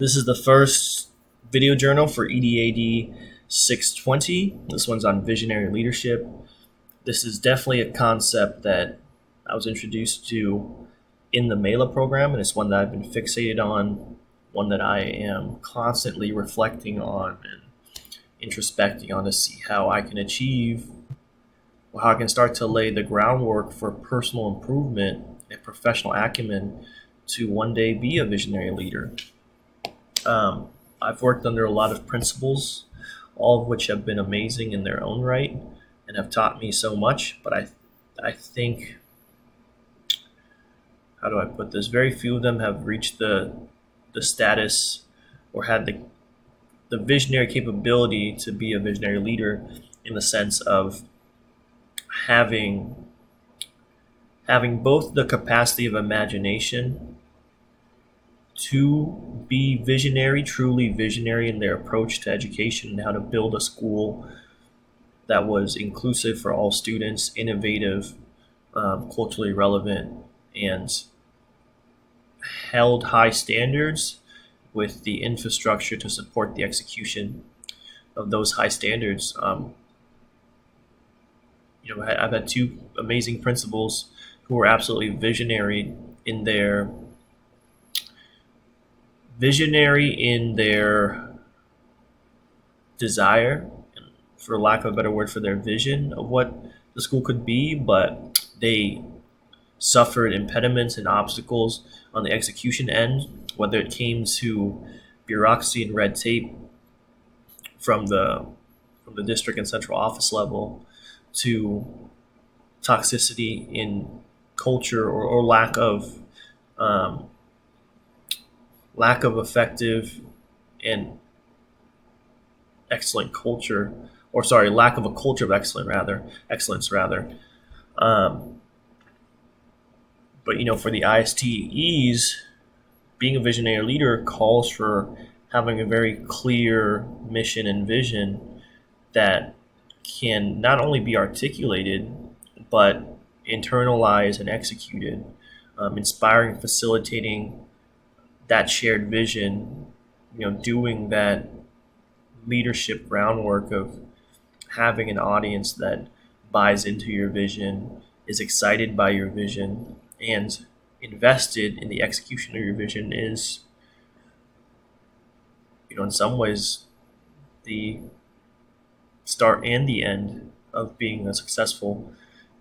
This is the first video journal for EDAD 620. This one's on visionary leadership. This is definitely a concept that I was introduced to in the MELA program, and it's one that I've been fixated on, one that I am constantly reflecting on and introspecting on to see how I can achieve, how I can start to lay the groundwork for personal improvement and professional acumen to one day be a visionary leader. I've worked under a lot of principals, all of which have been amazing in their own right and have taught me so much. But I think, how do I put this? Very few of them have reached the status or had the visionary capability to be a visionary leader, in the sense of having both the capacity of imagination to be visionary, truly visionary in their approach to education and how to build a school that was inclusive for all students, innovative, culturally relevant, and held high standards with the infrastructure to support the execution of those high standards. I've had two amazing principals who were absolutely visionary in their desire, for lack of a better word, for their vision of what the school could be, but they suffered impediments and obstacles on the execution end, whether it came to bureaucracy and red tape from the district and central office level, to toxicity in culture or lack of effective and excellent culture, or sorry, lack of a culture of excellence rather. But for the ISTEs, being a visionary leader calls for having a very clear mission and vision that can not only be articulated, but internalized and executed, inspiring, facilitating that shared vision, doing that leadership groundwork of having an audience that buys into your vision, is excited by your vision, and invested in the execution of your vision is, in some ways, the start and the end of being a successful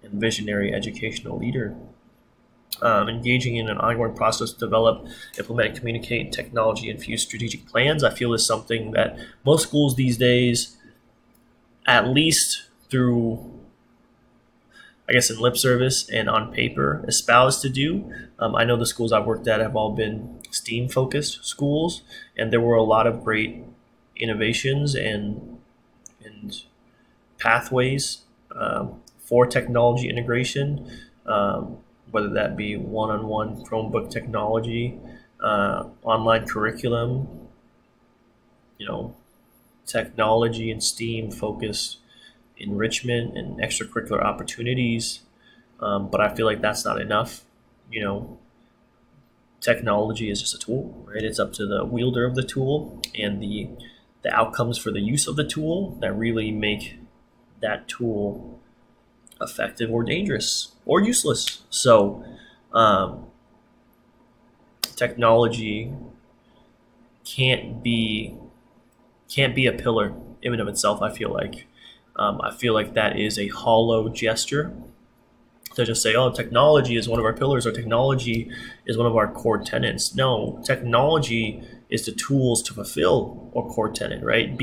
and visionary educational leader. Engaging in an ongoing process to develop, implement, and communicate technology-infused strategic plans, I feel, is something that most schools these days, at least through, I guess, in lip service and on paper, espouse to do. I know the schools I've worked at have all been STEAM-focused schools, and there were a lot of great innovations and pathways for technology integration, whether that be one-on-one Chromebook technology, online curriculum, technology and STEAM-focused enrichment and extracurricular opportunities. But I feel like that's not enough. Technology is just a tool, right? It's up to the wielder of the tool and the outcomes for the use of the tool that really make that tool effective or dangerous or useless. So technology can't be a pillar in and of itself. I feel like that is a hollow gesture to just say, oh, technology is one of our pillars, or technology is one of our core tenets. No, technology is the tools to fulfill our core tenet, right?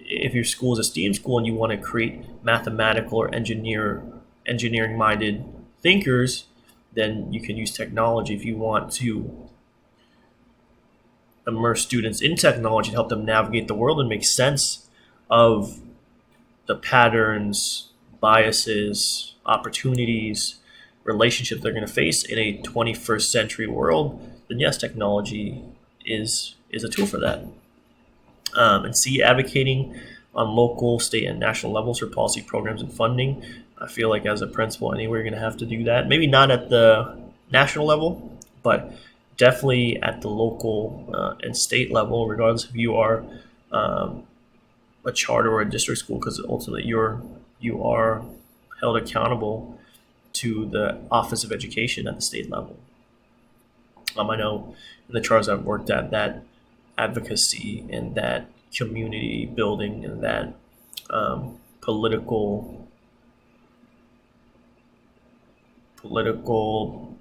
If your school is a STEAM school and you want to create mathematical or engineering-minded thinkers, then you can use technology. If you want to immerse students in technology to help them navigate the world and make sense of the patterns, biases, opportunities, relationships they're going to face in a 21st century world, then yes, technology is a tool for that. And C, advocating on local, state, and national levels for policy programs and funding. I feel like as a principal anywhere, you're going to have to do that. Maybe not at the national level, but definitely at the local and state level, regardless if you are um, a charter or a district school, because ultimately you are held accountable to the Office of Education at the state level. I know in the charters I've worked at, that advocacy and that community building and that political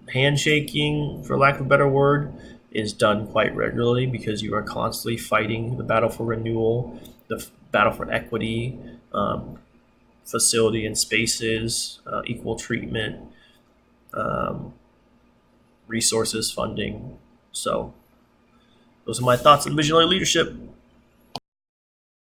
handshaking, for lack of a better word, is done quite regularly because you are constantly fighting the battle for renewal, the battle for equity, um, facility and spaces, equal treatment, um, resources, funding. So those are my thoughts on visionary leadership.